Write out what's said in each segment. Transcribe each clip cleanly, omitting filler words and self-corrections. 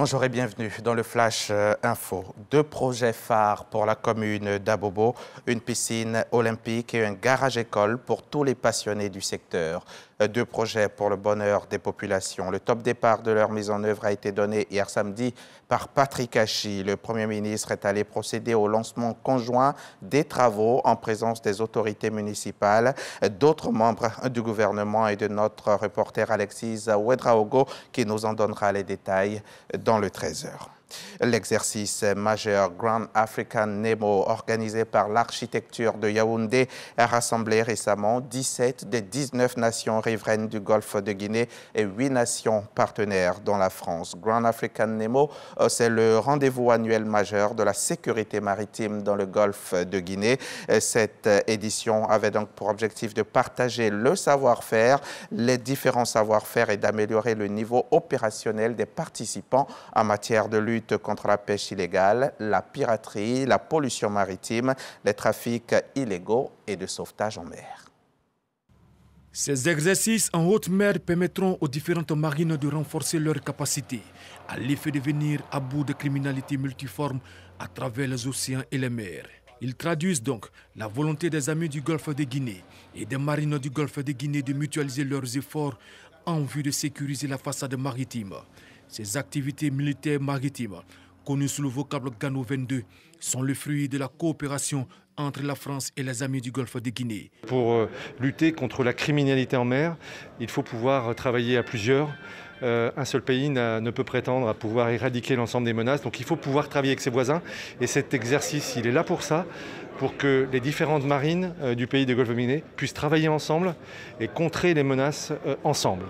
Bonjour et bienvenue dans le Flash Info. Deux projets phares pour la commune d'Abobo, une piscine olympique et un garage-école pour tous les passionnés du secteur. Deux projets pour le bonheur des populations. Le top départ de leur mise en œuvre a été donné hier samedi par Patrick Hachi. Le Premier ministre est allé procéder au lancement conjoint des travaux en présence des autorités municipales, d'autres membres du gouvernement et de notre reporter Alexis Ouedraogo qui nous en donnera les détails dans le 13h. L'exercice majeur Grand African Nemo organisé par l'architecture de Yaoundé a rassemblé récemment 17 des 19 nations riveraines du Golfe de Guinée et 8 nations partenaires dont la France. Grand African Nemo, c'est le rendez-vous annuel majeur de la sécurité maritime dans le Golfe de Guinée. Cette édition avait donc pour objectif de partager le savoir-faire, les différents savoir-faire et d'améliorer le niveau opérationnel des participants en matière de lutte contre la pêche illégale, la piraterie, la pollution maritime, les trafics illégaux et de sauvetage en mer. Ces exercices en haute mer permettront aux différentes marines de renforcer leurs capacités à l'effet de venir à bout de criminalité multiforme à travers les océans et les mers. Ils traduisent donc la volonté des amis du Golfe de Guinée et des marines du Golfe de Guinée de mutualiser leurs efforts en vue de sécuriser la façade maritime. Ces activités militaires maritimes, connues sous le vocable Gano 22, sont le fruit de la coopération entre la France et les amis du Golfe de Guinée. Pour lutter contre la criminalité en mer, il faut pouvoir travailler à plusieurs. Un seul pays ne peut prétendre à pouvoir éradiquer l'ensemble des menaces. Donc il faut pouvoir travailler avec ses voisins. Et cet exercice, il est là pour ça, pour que les différentes marines du pays du Golfe de Guinée puissent travailler ensemble et contrer les menaces ensemble.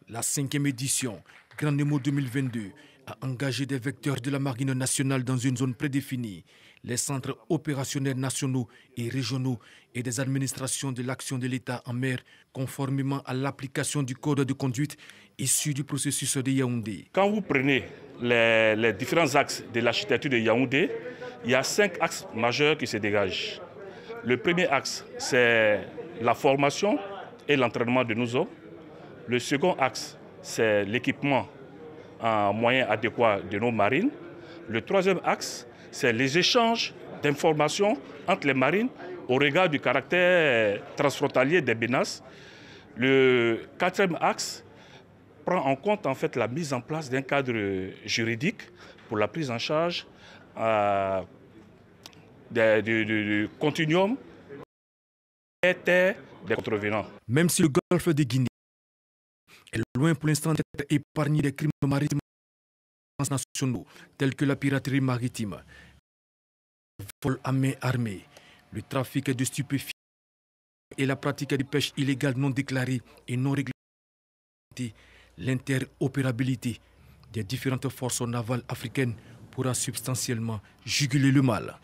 La 5e édition, Grand Nemo 2022, a engagé des vecteurs de la marine nationale dans une zone prédéfinie, les centres opérationnels nationaux et régionaux et des administrations de l'action de l'État en mer, conformément à l'application du code de conduite issu du processus de Yaoundé. Quand vous prenez les différents axes de l'architecture de Yaoundé, il y a 5 axes majeurs qui se dégagent. Le premier axe, c'est la formation et l'entraînement de nos hommes. Le second axe, c'est l'équipement en moyens adéquats de nos marines. Le troisième axe, c'est les échanges d'informations entre les marines au regard du caractère transfrontalier des menaces. Le quatrième axe prend en compte en fait la mise en place d'un cadre juridique pour la prise en charge du continuum des contrevenants. Même si le Golfe de Guinée est loin pour l'instant d'être épargné des crimes maritimes transnationaux tels que la piraterie maritime, le vol à main armée, le trafic de stupéfiants et la pratique de pêche illégale non déclarée et non réglementée, l'interopérabilité des différentes forces navales africaines pourra substantiellement juguler le mal.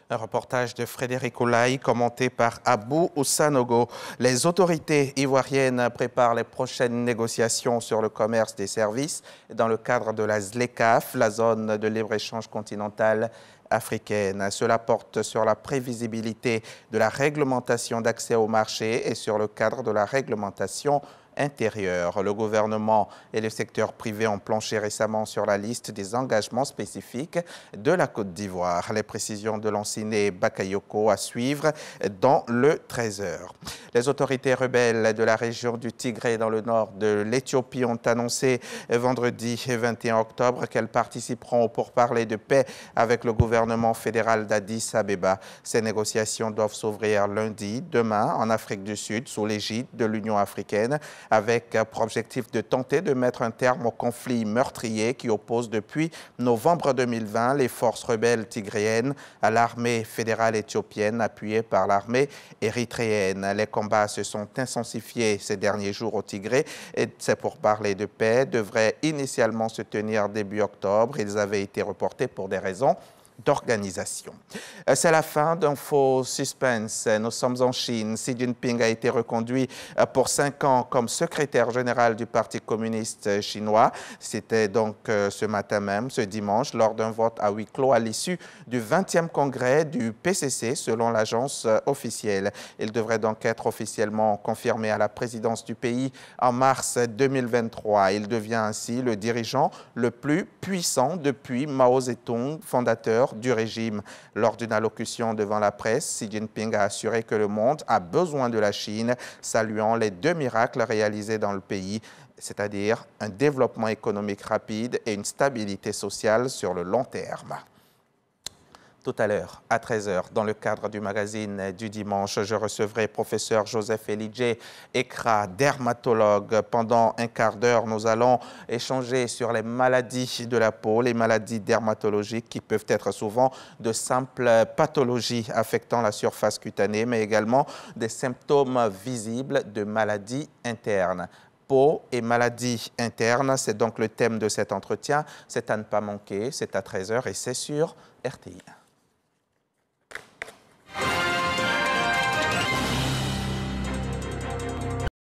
Un reportage de Frédéric Oulaï commenté par Abou Oussanogo. Les autorités ivoiriennes préparent les prochaines négociations sur le commerce des services dans le cadre de la ZLECAf, la zone de libre-échange continentale africaine. Cela porte sur la prévisibilité de la réglementation d'accès au marché et sur le cadre de la réglementation intérieure. Le gouvernement et le secteur privé ont planché récemment sur la liste des engagements spécifiques de la Côte d'Ivoire. Les précisions de Lanciné Bakayoko à suivre dans le 13h. Les autorités rebelles de la région du Tigré dans le nord de l'Éthiopie ont annoncé vendredi 21 octobre qu'elles participeront au pourparlers de paix avec le gouvernement fédéral d'Addis Abeba. Ces négociations doivent s'ouvrir lundi, demain, en Afrique du Sud, sous l'égide de l'Union africaine, avec pour objectif de tenter de mettre un terme au conflit meurtrier qui oppose depuis novembre 2020 les forces rebelles tigréennes à l'armée fédérale éthiopienne appuyée par l'armée érythréenne. Les combats se sont intensifiés ces derniers jours au Tigré et ces pourparlers de paix devraient initialement se tenir début octobre. Ils avaient été reportés pour des raisons d'organisation. C'est la fin d'un faux suspense. Nous sommes en Chine. Xi Jinping a été reconduit pour 5 ans comme secrétaire général du Parti communiste chinois. C'était donc ce matin même, ce dimanche, lors d'un vote à huis clos à l'issue du 20e congrès du PCC, selon l'agence officielle. Il devrait donc être officiellement confirmé à la présidence du pays en mars 2023. Il devient ainsi le dirigeant le plus puissant depuis Mao Zedong, fondateur du régime. Lors d'une allocution devant la presse, Xi Jinping a assuré que le monde a besoin de la Chine, saluant les 2 miracles réalisés dans le pays, c'est-à-dire un développement économique rapide et une stabilité sociale sur le long terme. Tout à l'heure, à 13h, dans le cadre du magazine du dimanche, je recevrai professeur Joseph Elidje Ekra, dermatologue. Pendant un quart d'heure, nous allons échanger sur les maladies de la peau, les maladies dermatologiques qui peuvent être souvent de simples pathologies affectant la surface cutanée, mais également des symptômes visibles de maladies internes. Peau et maladies internes, c'est donc le thème de cet entretien. C'est à ne pas manquer, c'est à 13h et c'est sur RTI.